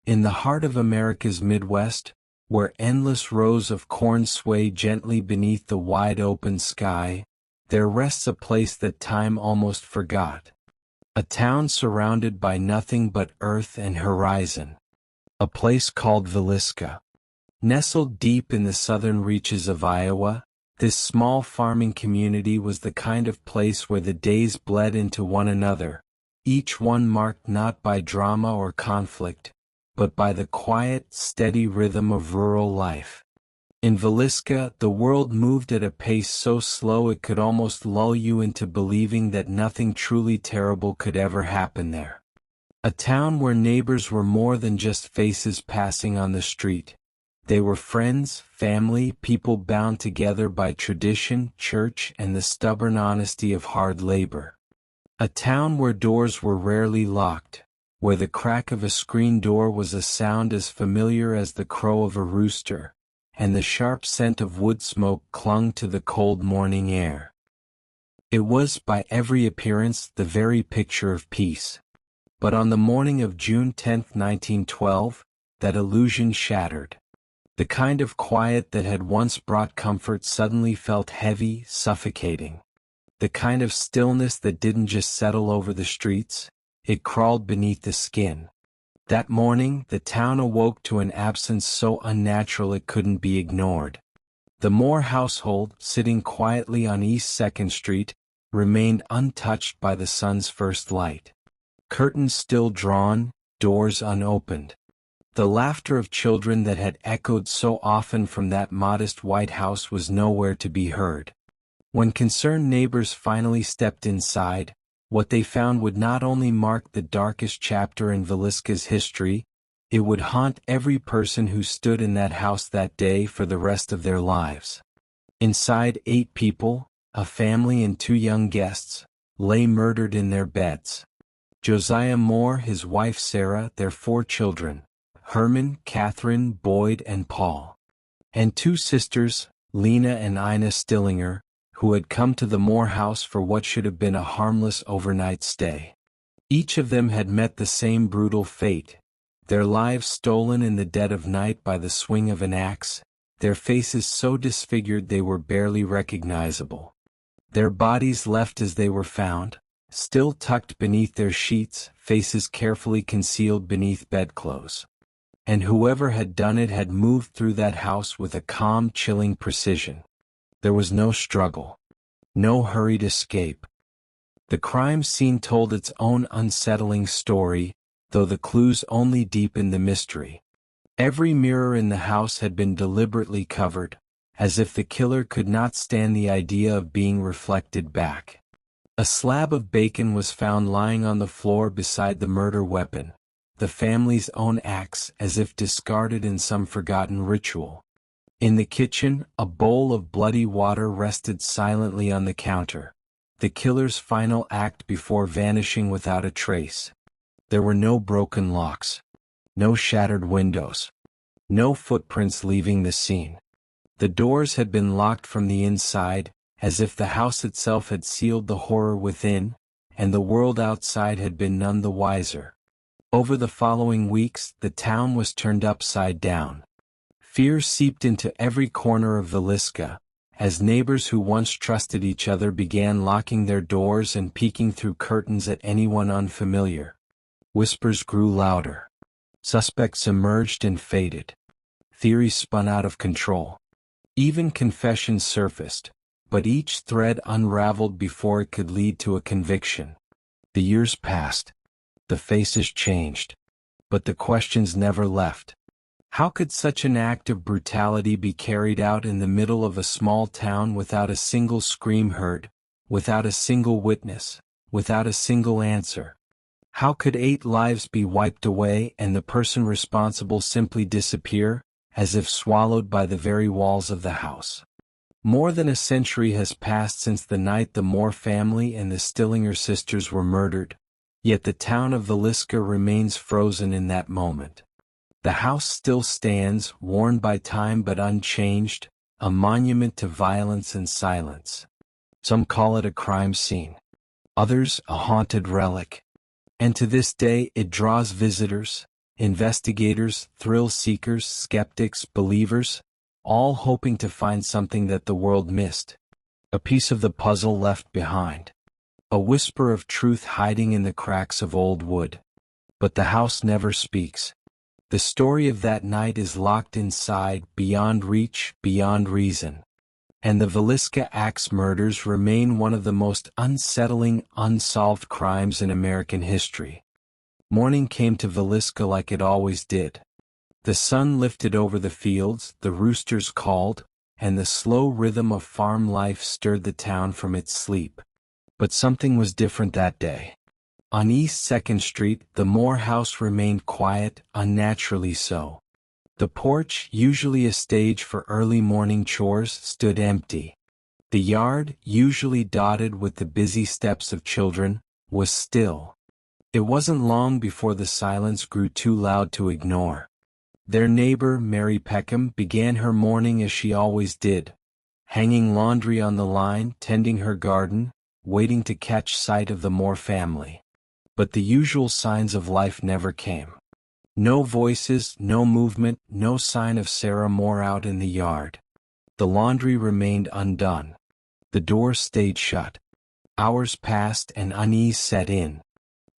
In the heart of America's Midwest, where endless rows of corn sway gently beneath the wide-open sky, there rests a place that time almost forgot. A town surrounded by nothing but earth and horizon. A place called Villisca. Nestled deep in the southern reaches of Iowa, this small farming community was the kind of place where the days bled into one another, each one marked not by drama or conflict, but by the quiet, steady rhythm of rural life. In Villisca, the world moved at a pace so slow it could almost lull you into believing that nothing truly terrible could ever happen there. A town where neighbors were more than just faces passing on the street. They were friends, family, people bound together by tradition, church, and the stubborn honesty of hard labor. A town where doors were rarely locked, where the crack of a screen door was a sound as familiar as the crow of a rooster, and the sharp scent of wood smoke clung to the cold morning air. It was, by every appearance, the very picture of peace. But on the morning of June 10, 1912, that illusion shattered. The kind of quiet that had once brought comfort suddenly felt heavy, suffocating. The kind of stillness that didn't just settle over the streets, it crawled beneath the skin. That morning, the town awoke to an absence so unnatural it couldn't be ignored. The Moore household, sitting quietly on East 2nd Street, remained untouched by the sun's first light. Curtains still drawn, doors unopened. The laughter of children that had echoed so often from that modest white house was nowhere to be heard. When concerned neighbors finally stepped inside, what they found would not only mark the darkest chapter in Villisca's history, it would haunt every person who stood in that house that day for the rest of their lives. Inside, 8 people, a family and 2 young guests, lay murdered in their beds. Josiah Moore, his wife Sarah, their 4 children, Herman, Catherine, Boyd, and Paul, and 2 sisters, Lena and Ina Stillinger, who had come to the Moore house for what should have been a harmless overnight stay. Each of them had met the same brutal fate, their lives stolen in the dead of night by the swing of an axe, their faces so disfigured they were barely recognizable. Their bodies left as they were found, still tucked beneath their sheets, faces carefully concealed beneath bedclothes. And whoever had done it had moved through that house with a calm, chilling precision. There was no struggle, no hurried escape. The crime scene told its own unsettling story, though the clues only deepened the mystery. Every mirror in the house had been deliberately covered, as if the killer could not stand the idea of being reflected back. A slab of bacon was found lying on the floor beside the murder weapon, the family's own axe, as if discarded in some forgotten ritual. In the kitchen, a bowl of bloody water rested silently on the counter, the killer's final act before vanishing without a trace. There were no broken locks, no shattered windows, no footprints leaving the scene. The doors had been locked from the inside, as if the house itself had sealed the horror within, and the world outside had been none the wiser. Over the following weeks, the town was turned upside down. Fear seeped into every corner of Villisca, as neighbors who once trusted each other began locking their doors and peeking through curtains at anyone unfamiliar. Whispers grew louder. Suspects emerged and faded. Theories spun out of control. Even confessions surfaced, but each thread unraveled before it could lead to a conviction. The years passed. The faces changed, but the questions never left. How could such an act of brutality be carried out in the middle of a small town without a single scream heard, without a single witness, without a single answer? How could 8 lives be wiped away and the person responsible simply disappear, as if swallowed by the very walls of the house? More than a century has passed since the night the Moore family and the Stillinger sisters were murdered. Yet the town of Villisca remains frozen in that moment. The house still stands, worn by time but unchanged, a monument to violence and silence. Some call it a crime scene. Others, a haunted relic. And to this day it draws visitors, investigators, thrill seekers, skeptics, believers, all hoping to find something that the world missed. A piece of the puzzle left behind. A whisper of truth hiding in the cracks of old wood. But the house never speaks. The story of that night is locked inside, beyond reach, beyond reason. And the Villisca axe murders remain one of the most unsettling, unsolved crimes in American history. Morning came to Villisca like it always did. The sun lifted over the fields, the roosters called, and the slow rhythm of farm life stirred the town from its sleep. But something was different that day. On East 2nd Street, the Moore house remained quiet, unnaturally so. The porch, usually a stage for early morning chores, stood empty. The yard, usually dotted with the busy steps of children, was still. It wasn't long before the silence grew too loud to ignore. Their neighbor, Mary Peckham, began her morning as she always did, hanging laundry on the line, tending her garden, waiting to catch sight of the Moore family. But the usual signs of life never came. No voices, no movement, no sign of Sarah Moore out in the yard. The laundry remained undone. The door stayed shut. Hours passed and unease set in.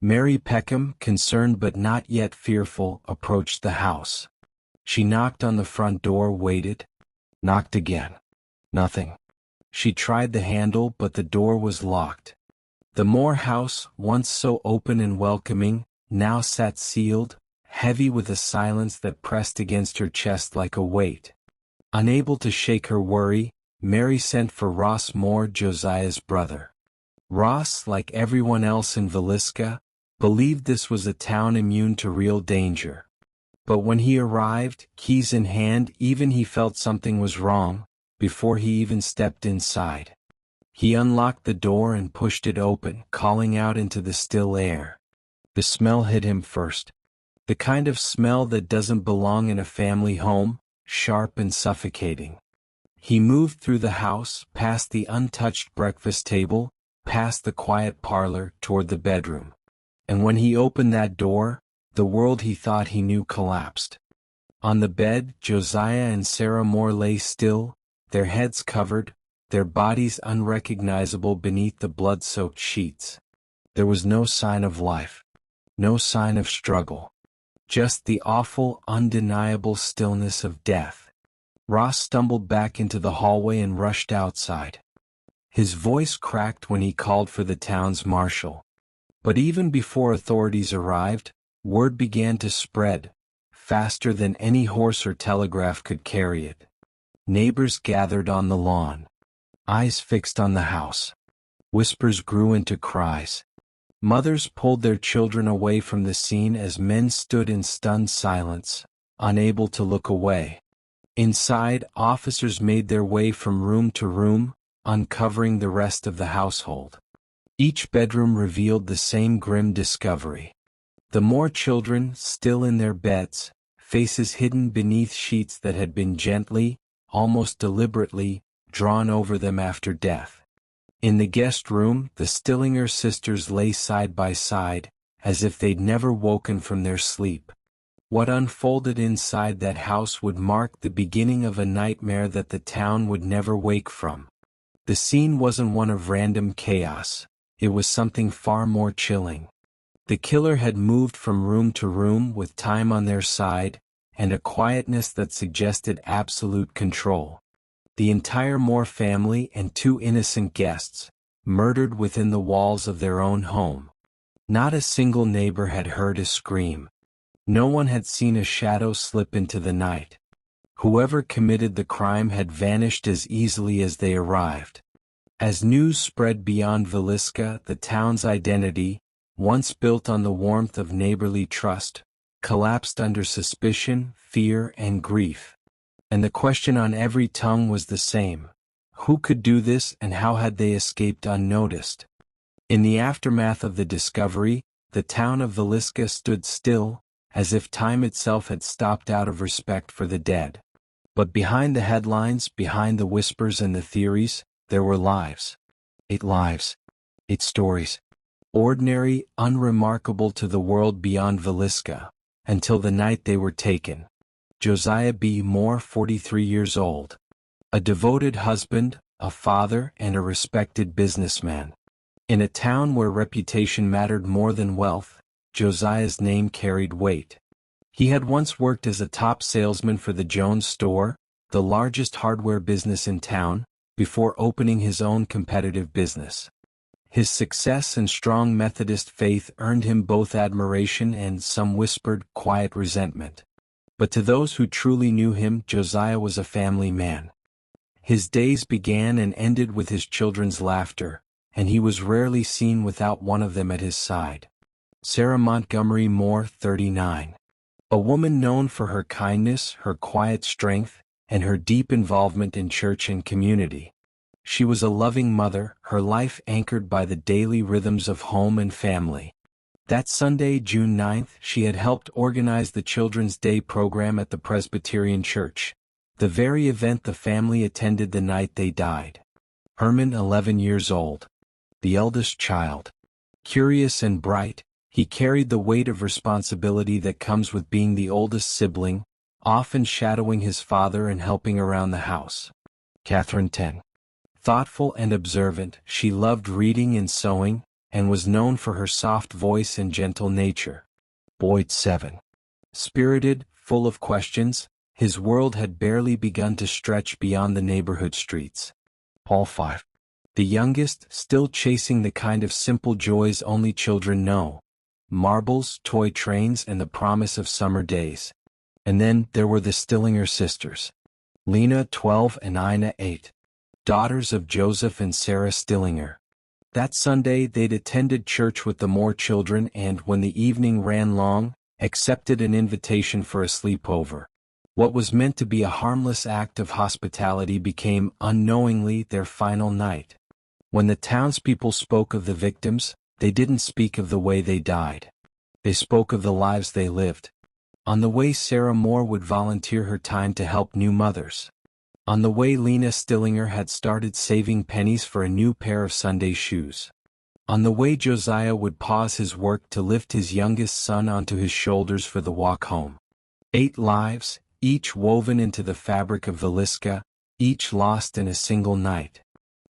Mary Peckham, concerned but not yet fearful, approached the house. She knocked on the front door, waited, knocked again. Nothing. She tried the handle, but the door was locked. The Moore house, once so open and welcoming, now sat sealed, heavy with a silence that pressed against her chest like a weight. Unable to shake her worry, Mary sent for Ross Moore, Josiah's brother. Ross, like everyone else in Villisca, believed this was a town immune to real danger. But when he arrived, keys in hand, even he felt something was wrong, before he even stepped inside. He unlocked the door and pushed it open, calling out into the still air. The smell hit him first. The kind of smell that doesn't belong in a family home, sharp and suffocating. He moved through the house, past the untouched breakfast table, past the quiet parlor, toward the bedroom. And when he opened that door, the world he thought he knew collapsed. On the bed, Josiah and Sarah Moore lay still, their heads covered, their bodies unrecognizable beneath the blood-soaked sheets. There was no sign of life, no sign of struggle, just the awful, undeniable stillness of death. Ross stumbled back into the hallway and rushed outside. His voice cracked when he called for the town's marshal. But even before authorities arrived, word began to spread, faster than any horse or telegraph could carry it. Neighbors gathered on the lawn. Eyes fixed on the house. Whispers grew into cries. Mothers pulled their children away from the scene as men stood in stunned silence, unable to look away. Inside, officers made their way from room to room, uncovering the rest of the household. Each bedroom revealed the same grim discovery. The Moore children, still in their beds, faces hidden beneath sheets that had been gently, almost deliberately, drawn over them after death. In the guest room, the Stillinger sisters lay side by side, as if they'd never woken from their sleep. What unfolded inside that house would mark the beginning of a nightmare that the town would never wake from. The scene wasn't one of random chaos, it was something far more chilling. The killer had moved from room to room with time on their side, and a quietness that suggested absolute control. The entire Moore family and 2 innocent guests, murdered within the walls of their own home. Not a single neighbor had heard a scream. No one had seen a shadow slip into the night. Whoever committed the crime had vanished as easily as they arrived. As news spread beyond Villisca, the town's identity, once built on the warmth of neighborly trust, collapsed under suspicion, fear, and grief. And the question on every tongue was the same. Who could do this, and how had they escaped unnoticed? In the aftermath of the discovery, the town of Villisca stood still, as if time itself had stopped out of respect for the dead. But behind the headlines, behind the whispers and the theories, there were lives. 8 lives. 8 stories. Ordinary, unremarkable to the world beyond Villisca. until the night they were taken. Josiah B. Moore, 43 years old. A devoted husband, a father, and a respected businessman. In a town where reputation mattered more than wealth, Josiah's name carried weight. He had once worked as a top salesman for the Jones store, the largest hardware business in town, before opening his own competitive business. His success and strong Methodist faith earned him both admiration and some whispered, quiet resentment. But to those who truly knew him, Josiah was a family man. His days began and ended with his children's laughter, and he was rarely seen without one of them at his side. Sarah Montgomery Moore, 39. A woman known for her kindness, her quiet strength, and her deep involvement in church and community. She was a loving mother, her life anchored by the daily rhythms of home and family. That Sunday, June 9th, she had helped organize the Children's Day program at the Presbyterian Church, the very event the family attended the night they died. Herman, 11 years old. The eldest child. Curious and bright, he carried the weight of responsibility that comes with being the oldest sibling, often shadowing his father and helping around the house. Catherine, 10. Thoughtful and observant, she loved reading and sewing, and was known for her soft voice and gentle nature. Boyd, 7. Spirited, full of questions, his world had barely begun to stretch beyond the neighborhood streets. Paul, 5. The youngest, still chasing the kind of simple joys only children know. Marbles, toy trains, and the promise of summer days. And then there were the Stillinger sisters. Lena, 12, and Ina, 8. Daughters of Joseph and Sarah Stillinger. That Sunday they'd attended church with the Moore children and, when the evening ran long, accepted an invitation for a sleepover. What was meant to be a harmless act of hospitality became, unknowingly, their final night. When the townspeople spoke of the victims, they didn't speak of the way they died. They spoke of the lives they lived. On the way Sarah Moore would volunteer her time to help new mothers. On the way Lena Stillinger had started saving pennies for a new pair of Sunday shoes. On the way Josiah would pause his work to lift his youngest son onto his shoulders for the walk home. 8 lives, each woven into the fabric of Villisca, each lost in a single night.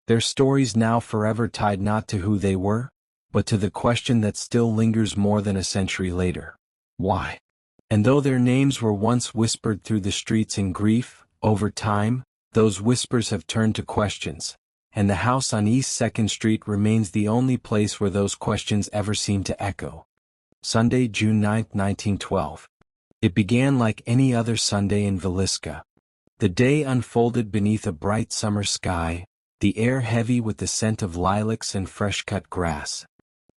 Their stories now forever tied not to who they were, but to the question that still lingers more than a century later. Why? And though their names were once whispered through the streets in grief, over time, those whispers have turned to questions, and the house on East 2nd Street remains the only place where those questions ever seem to echo. Sunday, June 9, 1912. It began like any other Sunday in Villisca. The day unfolded beneath a bright summer sky, the air heavy with the scent of lilacs and fresh-cut grass.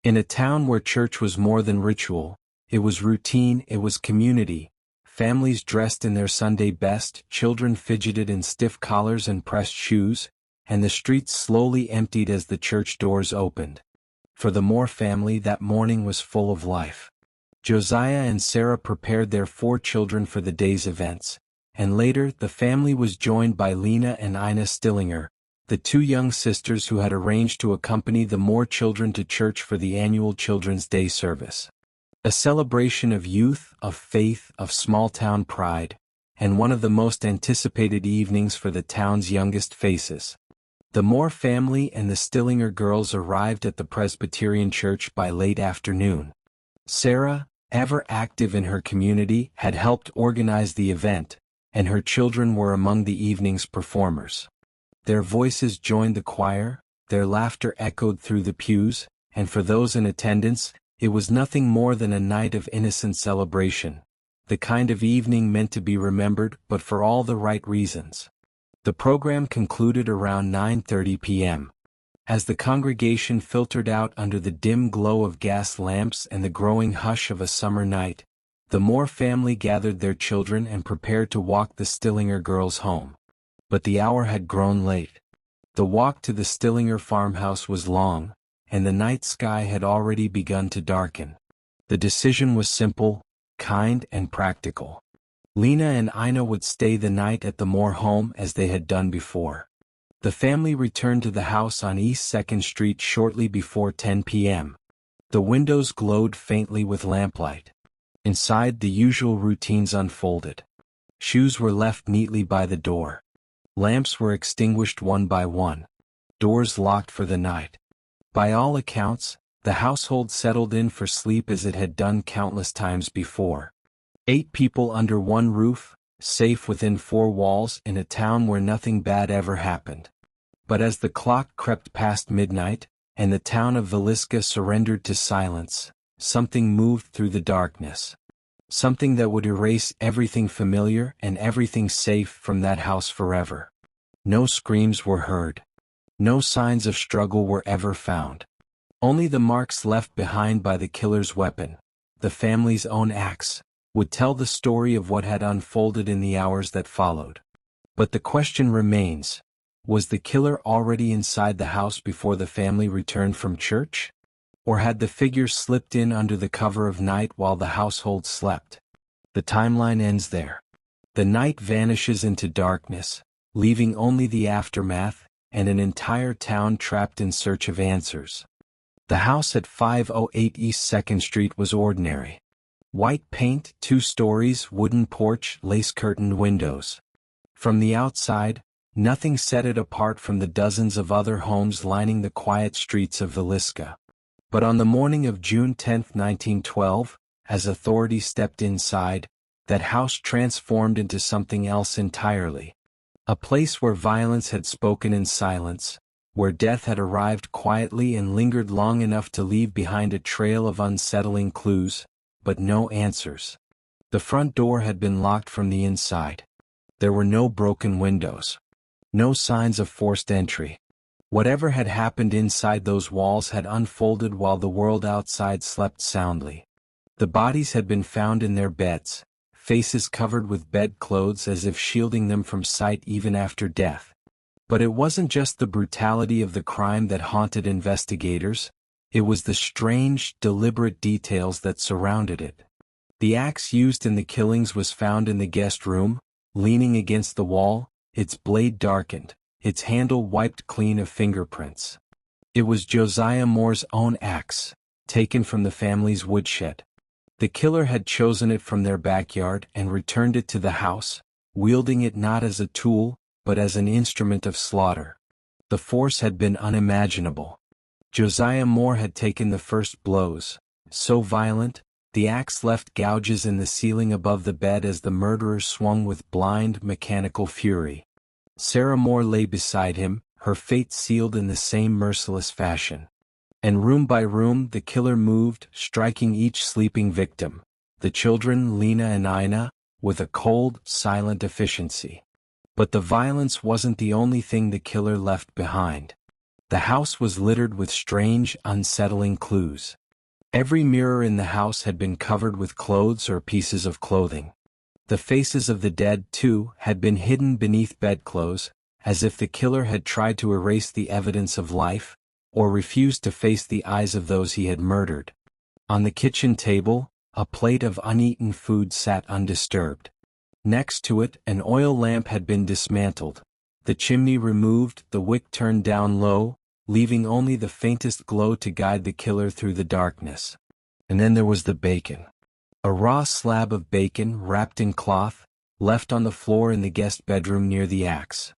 In a town where church was more than ritual, it was routine, it was community. Families dressed in their Sunday best, children fidgeted in stiff collars and pressed shoes, and the streets slowly emptied as the church doors opened. For the Moore family that morning was full of life. Josiah and Sarah prepared their 4 children for the day's events, and later the family was joined by Lena and Ina Stillinger, the 2 young sisters who had arranged to accompany the Moore children to church for the annual Children's Day service. A celebration of youth, of faith, of small-town pride, and one of the most anticipated evenings for the town's youngest faces. The Moore family and the Stillinger girls arrived at the Presbyterian Church by late afternoon. Sarah, ever active in her community, had helped organize the event, and her children were among the evening's performers. Their voices joined the choir, their laughter echoed through the pews, and for those in attendance, it was nothing more than a night of innocent celebration, the kind of evening meant to be remembered, but for all the right reasons. The program concluded around 9:30 p.m. As the congregation filtered out under the dim glow of gas lamps and the growing hush of a summer night, the Moore family gathered their children and prepared to walk the Stillinger girls home. But the hour had grown late. The walk to the Stillinger farmhouse was long, and the night sky had already begun to darken. The decision was simple, kind, and practical. Lena and Ina would stay the night at the Moore home as they had done before. The family returned to the house on East 2nd Street shortly before 10 p.m. The windows glowed faintly with lamplight. Inside, the usual routines unfolded. Shoes were left neatly by the door. Lamps were extinguished one by one. Doors locked for the night. By all accounts, the household settled in for sleep as it had done countless times before. 8 people under one roof, safe within 4 walls in a town where nothing bad ever happened. But as the clock crept past midnight, and the town of Villisca surrendered to silence, something moved through the darkness. Something that would erase everything familiar and everything safe from that house forever. No screams were heard. No signs of struggle were ever found. Only the marks left behind by the killer's weapon, the family's own axe, would tell the story of what had unfolded in the hours that followed. But the question remains, was the killer already inside the house before the family returned from church? Or had the figure slipped in under the cover of night while the household slept? The timeline ends there. The night vanishes into darkness, leaving only the aftermath, and an entire town trapped in search of answers. The house at 508 East 2nd Street was ordinary. White paint, 2 stories, wooden porch, lace-curtained windows. From the outside, nothing set it apart from the dozens of other homes lining the quiet streets of Villisca. But on the morning of June 10, 1912, as authorities stepped inside, that house transformed into something else entirely. A place where violence had spoken in silence, where death had arrived quietly and lingered long enough to leave behind a trail of unsettling clues, but no answers. The front door had been locked from the inside. There were no broken windows. No signs of forced entry. Whatever had happened inside those walls had unfolded while the world outside slept soundly. The bodies had been found in their beds, faces covered with bedclothes as if shielding them from sight even after death. But it wasn't just the brutality of the crime that haunted investigators, it was the strange, deliberate details that surrounded it. The axe used in the killings was found in the guest room, leaning against the wall, its blade darkened, its handle wiped clean of fingerprints. It was Josiah Moore's own axe, taken from the family's woodshed. The killer had chosen it from their backyard and returned it to the house, wielding it not as a tool, but as an instrument of slaughter. The force had been unimaginable. Josiah Moore had taken the first blows, so violent, the axe left gouges in the ceiling above the bed as the murderer swung with blind, mechanical fury. Sarah Moore lay beside him, her fate sealed in the same merciless fashion. And room by room the killer moved, striking each sleeping victim, the children Lena and Ina, with a cold, silent efficiency. But the violence wasn't the only thing the killer left behind. The house was littered with strange, unsettling clues. Every mirror in the house had been covered with clothes or pieces of clothing. The faces of the dead, too, had been hidden beneath bedclothes, as if the killer had tried to erase the evidence of life, or refused to face the eyes of those he had murdered. On the kitchen table, a plate of uneaten food sat undisturbed. Next to it, an oil lamp had been dismantled, the chimney removed, the wick turned down low, leaving only the faintest glow to guide the killer through the darkness. And then there was the bacon. A raw slab of bacon, wrapped in cloth, left on the floor in the guest bedroom near the axe.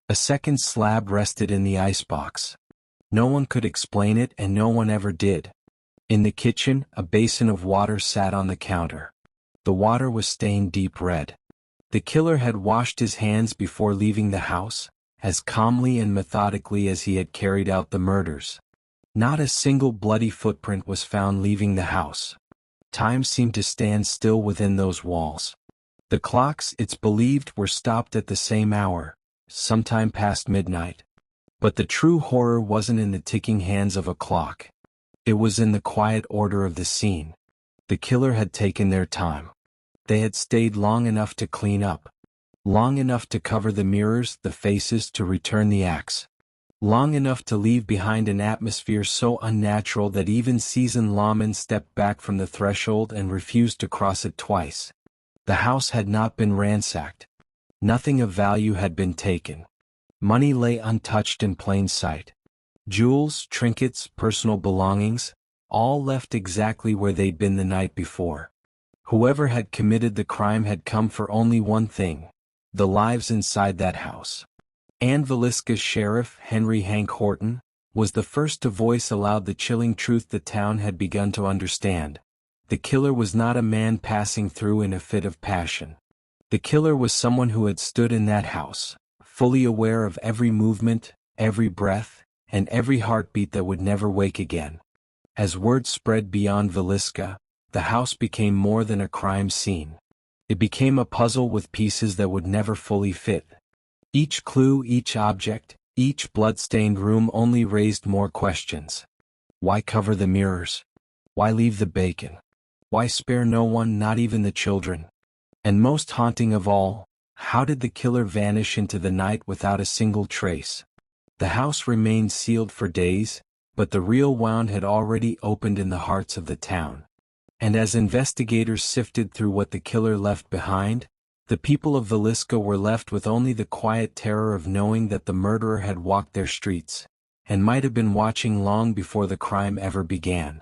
A second slab rested in the icebox. No one could explain it and no one ever did. In the kitchen, a basin of water sat on the counter. The water was stained deep red. The killer had washed his hands before leaving the house, as calmly and methodically as he had carried out the murders. Not a single bloody footprint was found leaving the house. Time seemed to stand still within those walls. The clocks, it's believed, were stopped at the same hour, sometime past midnight. But the true horror wasn't in the ticking hands of a clock. It was in the quiet order of the scene. The killer had taken their time. They had stayed long enough to clean up. Long enough to cover the mirrors, the faces, to return the axe. Long enough to leave behind an atmosphere so unnatural that even seasoned lawmen stepped back from the threshold and refused to cross it twice. The house had not been ransacked. Nothing of value had been taken. Money lay untouched in plain sight. Jewels, trinkets, personal belongings, all left exactly where they'd been the night before. Whoever had committed the crime had come for only one thing: the lives inside that house. And Villisca's sheriff, Henry Hank Horton, was the first to voice aloud the chilling truth the town had begun to understand. The killer was not a man passing through in a fit of passion. The killer was someone who had stood in that house, fully aware of every movement, every breath, and every heartbeat that would never wake again. As word spread beyond Villisca, the house became more than a crime scene. It became a puzzle with pieces that would never fully fit. Each clue, each object, each blood-stained room only raised more questions. Why cover the mirrors? Why leave the bacon? Why spare no one, not even the children? And most haunting of all, how did the killer vanish into the night without a single trace? The house remained sealed for days, but the real wound had already opened in the hearts of the town. And as investigators sifted through what the killer left behind, the people of Villisca were left with only the quiet terror of knowing that the murderer had walked their streets, and might have been watching long before the crime ever began.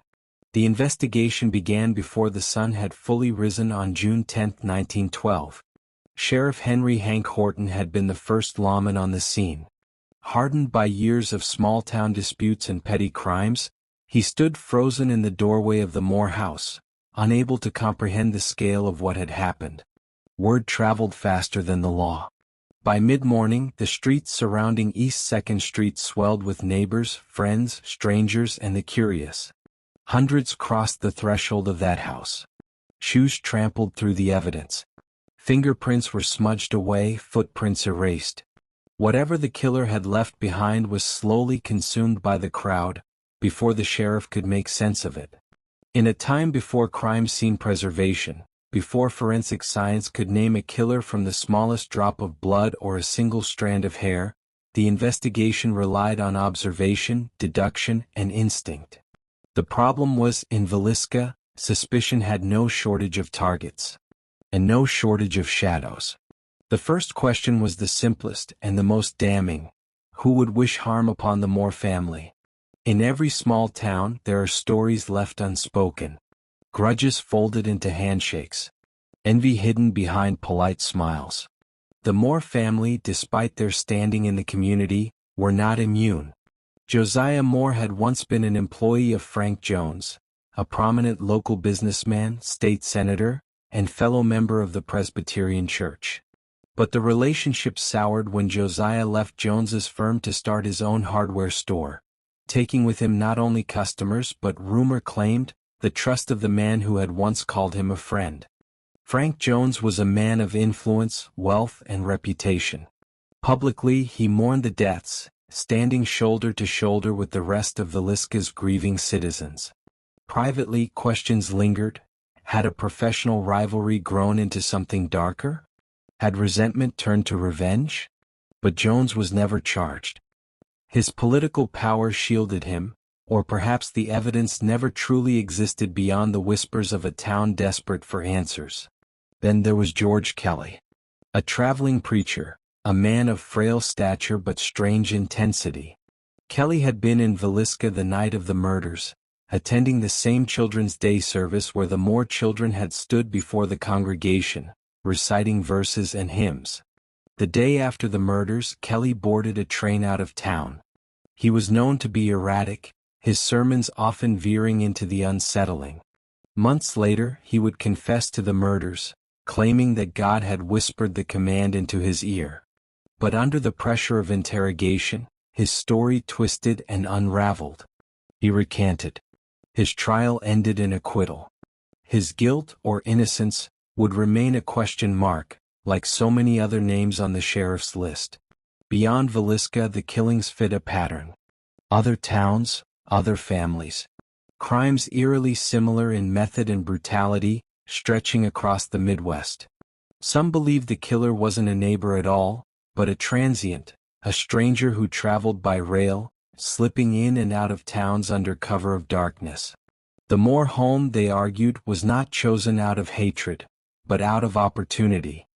The investigation began before the sun had fully risen on June 10, 1912. Sheriff Henry Hank Horton had been the first lawman on the scene. Hardened by years of small-town disputes and petty crimes, he stood frozen in the doorway of the Moore house, unable to comprehend the scale of what had happened. Word traveled faster than the law. By mid-morning, the streets surrounding East 2nd Street swelled with neighbors, friends, strangers, and the curious. Hundreds crossed the threshold of that house. Shoes trampled through the evidence. Fingerprints were smudged away, footprints erased. Whatever the killer had left behind was slowly consumed by the crowd, before the sheriff could make sense of it. In a time before crime scene preservation, before forensic science could name a killer from the smallest drop of blood or a single strand of hair, the investigation relied on observation, deduction, and instinct. The problem was, in Villisca, suspicion had no shortage of targets. And no shortage of shadows. The first question was the simplest and the most damning: who would wish harm upon the Moore family? In every small town there are stories left unspoken. Grudges folded into handshakes. Envy hidden behind polite smiles. The Moore family, despite their standing in the community, were not immune. Josiah Moore had once been an employee of Frank Jones, a prominent local businessman, state senator, and fellow member of the Presbyterian Church. But the relationship soured when Josiah left Jones's firm to start his own hardware store, taking with him not only customers but, rumor claimed, the trust of the man who had once called him a friend. Frank Jones was a man of influence, wealth, and reputation. Publicly, he mourned the deaths, standing shoulder to shoulder with the rest of Villisca's grieving citizens. Privately, questions lingered. Had a professional rivalry grown into something darker? Had resentment turned to revenge? But Jones was never charged. His political power shielded him, or perhaps the evidence never truly existed beyond the whispers of a town desperate for answers. Then there was George Kelly. A traveling preacher, a man of frail stature but strange intensity. Kelly had been in Villisca the night of the murders, attending the same Children's Day service where the Moore children had stood before the congregation, reciting verses and hymns. The day after the murders, Kelly boarded a train out of town. He was known to be erratic, his sermons often veering into the unsettling. Months later, he would confess to the murders, claiming that God had whispered the command into his ear. But under the pressure of interrogation, his story twisted and unraveled. He recanted. His trial ended in acquittal. His guilt or innocence would remain a question mark, like so many other names on the sheriff's list. Beyond Villisca, the killings fit a pattern. Other towns, other families. Crimes eerily similar in method and brutality, stretching across the Midwest. Some believed the killer wasn't a neighbor at all, but a transient, a stranger who traveled by rail, slipping in and out of towns under cover of darkness. The Moore home, they argued, was not chosen out of hatred, but out of opportunity.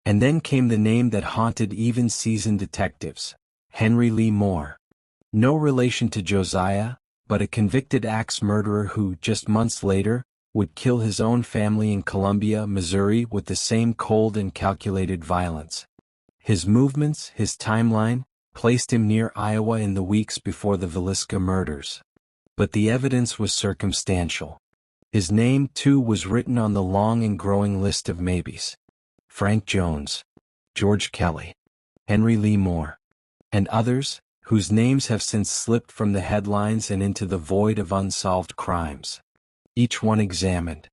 And then came the name that haunted even seasoned detectives: Henry Lee Moore. No relation to Josiah, but a convicted axe murderer who, just months later, would kill his own family in Columbia, Missouri with the same cold and calculated violence. His movements, his timeline, placed him near Iowa in the weeks before the Villisca murders. But the evidence was circumstantial. His name, too, was written on the long and growing list of maybes. Frank Jones, George Kelly, Henry Lee Moore, and others, whose names have since slipped from the headlines and into the void of unsolved crimes. Each one examined.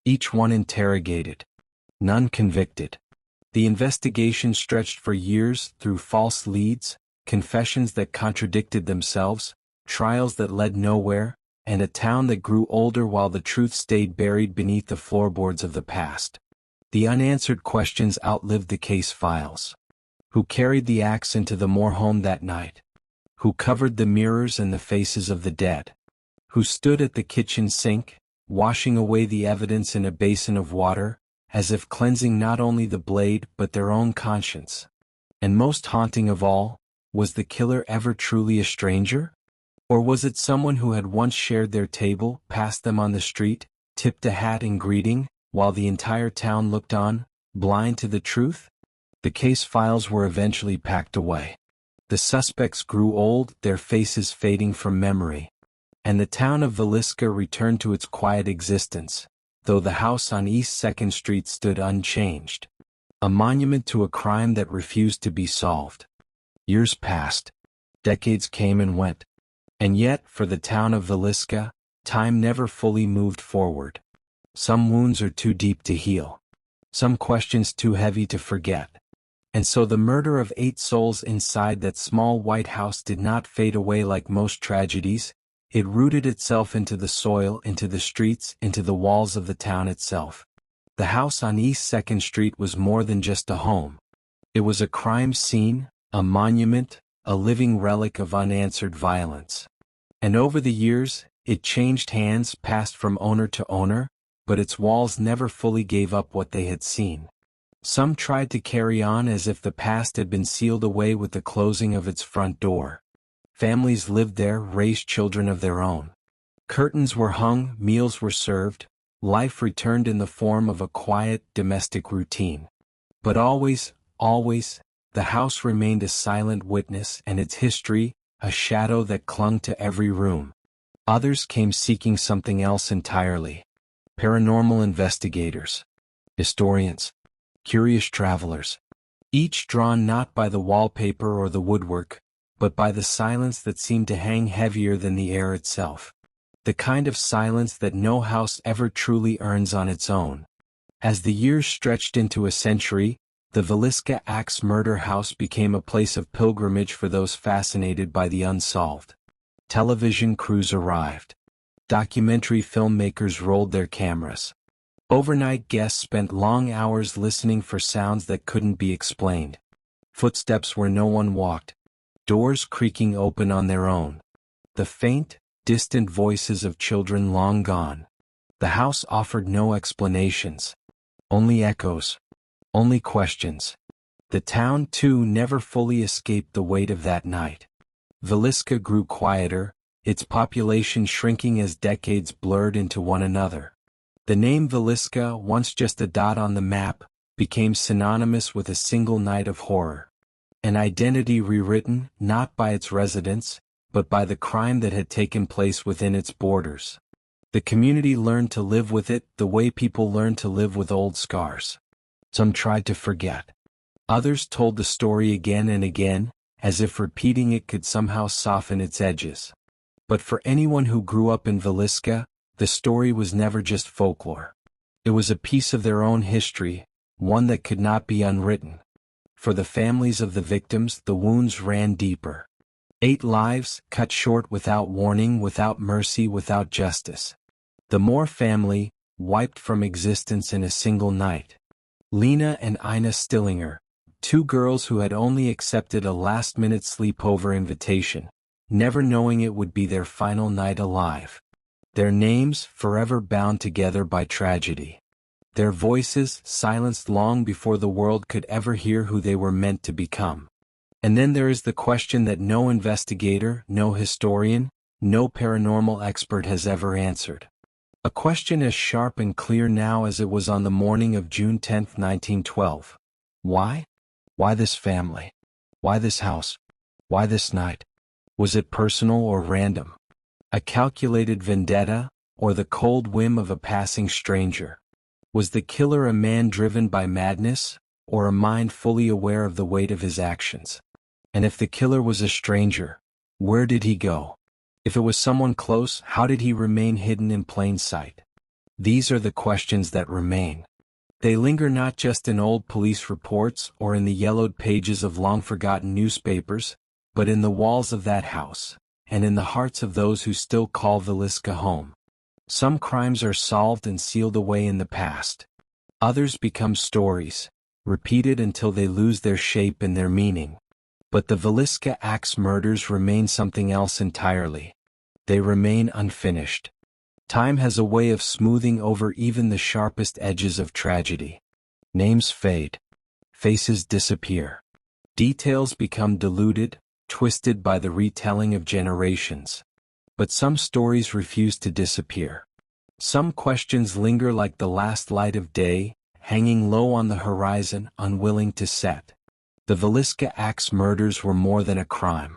Each one interrogated. None convicted. The investigation stretched for years through false leads, confessions that contradicted themselves, trials that led nowhere, and a town that grew older while the truth stayed buried beneath the floorboards of the past. The unanswered questions outlived the case files. Who carried the axe into the Moore home that night? Who covered the mirrors and the faces of the dead? Who stood at the kitchen sink, washing away the evidence in a basin of water, as if cleansing not only the blade but their own conscience? And most haunting of all, was the killer ever truly a stranger? Or was it someone who had once shared their table, passed them on the street, tipped a hat in greeting, while the entire town looked on, blind to the truth? The case files were eventually packed away. The suspects grew old, their faces fading from memory. And the town of Villisca returned to its quiet existence, though the house on East 2nd Street stood unchanged. A monument to a crime that refused to be solved. Years passed. Decades came and went. And yet, for the town of Villisca, time never fully moved forward. Some wounds are too deep to heal. Some questions too heavy to forget. And so the murder of 8 souls inside that small white house did not fade away like most tragedies. It rooted itself into the soil, into the streets, into the walls of the town itself. The house on East 2nd Street was more than just a home. It was a crime scene, a monument, a living relic of unanswered violence. And over the years, it changed hands, passed from owner to owner, but its walls never fully gave up what they had seen. Some tried to carry on as if the past had been sealed away with the closing of its front door. Families lived there, raised children of their own. Curtains were hung, meals were served, life returned in the form of a quiet, domestic routine. But always, the house remained a silent witness, and its history, a shadow that clung to every room. Others came seeking something else entirely. Paranormal investigators, historians, curious travelers, each drawn not by the wallpaper or the woodwork, but by the silence that seemed to hang heavier than the air itself. The kind of silence that no house ever truly earns on its own. As the years stretched into a century, the Villisca Axe Murder House became a place of pilgrimage for those fascinated by the unsolved. Television crews arrived. Documentary filmmakers rolled their cameras. Overnight guests spent long hours listening for sounds that couldn't be explained. Footsteps where no one walked. Doors creaking open on their own. The faint, distant voices of children long gone. The house offered no explanations. Only echoes. Only questions. The town, too, never fully escaped the weight of that night. Villisca grew quieter, its population shrinking as decades blurred into one another. The name Villisca, once just a dot on the map, became synonymous with a single night of horror. An identity rewritten, not by its residents, but by the crime that had taken place within its borders. The community learned to live with it the way people learn to live with old scars. Some tried to forget. Others told the story again and again, as if repeating it could somehow soften its edges. But for anyone who grew up in Villisca, the story was never just folklore. It was a piece of their own history, one that could not be unwritten. For the families of the victims, the wounds ran deeper. 8 lives, cut short without warning, without mercy, without justice. The Moore family, wiped from existence in a single night. Lena and Ina Stillinger, 2 girls who had only accepted a last-minute sleepover invitation, never knowing it would be their final night alive. Their names forever bound together by tragedy. Their voices silenced long before the world could ever hear who they were meant to become. And then there is the question that no investigator, no historian, no paranormal expert has ever answered. A question as sharp and clear now as it was on the morning of June 10, 1912. Why? Why this family? Why this house? Why this night? Was it personal or random? A calculated vendetta, or the cold whim of a passing stranger? Was the killer a man driven by madness, or a mind fully aware of the weight of his actions? And if the killer was a stranger, where did he go? If it was someone close, how did he remain hidden in plain sight? These are the questions that remain. They linger not just in old police reports or in the yellowed pages of long-forgotten newspapers, but in the walls of that house, and in the hearts of those who still call Villisca home. Some crimes are solved and sealed away in the past. Others become stories, repeated until they lose their shape and their meaning. But the Villisca axe murders remain something else entirely. They remain unfinished. Time has a way of smoothing over even the sharpest edges of tragedy. Names fade. Faces disappear. Details become diluted, twisted by the retelling of generations. But some stories refuse to disappear. Some questions linger like the last light of day, hanging low on the horizon, unwilling to set. The Villisca axe murders were more than a crime.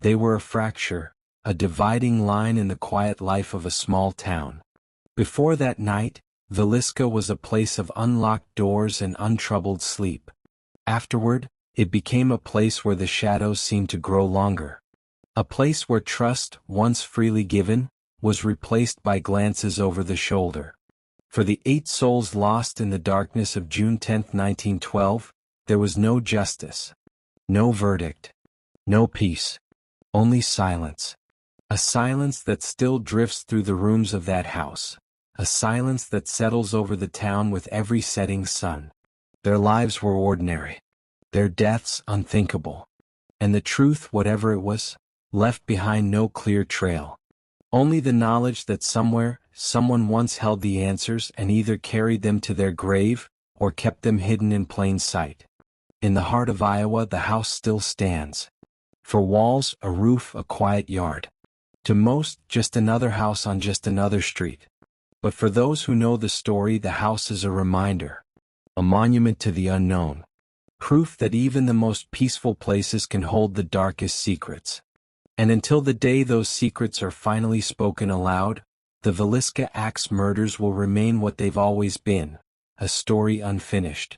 They were a fracture, a dividing line in the quiet life of a small town. Before that night, Villisca was a place of unlocked doors and untroubled sleep. Afterward, it became a place where the shadows seemed to grow longer. A place where trust, once freely given, was replaced by glances over the shoulder. For the 8 souls lost in the darkness of June 10, 1912, there was no justice, no verdict, no peace, only silence. A silence that still drifts through the rooms of that house, a silence that settles over the town with every setting sun. Their lives were ordinary, their deaths unthinkable, and the truth, whatever it was, left behind no clear trail. Only the knowledge that somewhere, someone once held the answers and either carried them to their grave, or kept them hidden in plain sight. In the heart of Iowa, the house still stands. For walls, a roof, a quiet yard. To most, just another house on just another street. But for those who know the story, the house is a reminder. A monument to the unknown. Proof that even the most peaceful places can hold the darkest secrets. And until the day those secrets are finally spoken aloud, the Villisca axe murders will remain what they've always been, a story unfinished.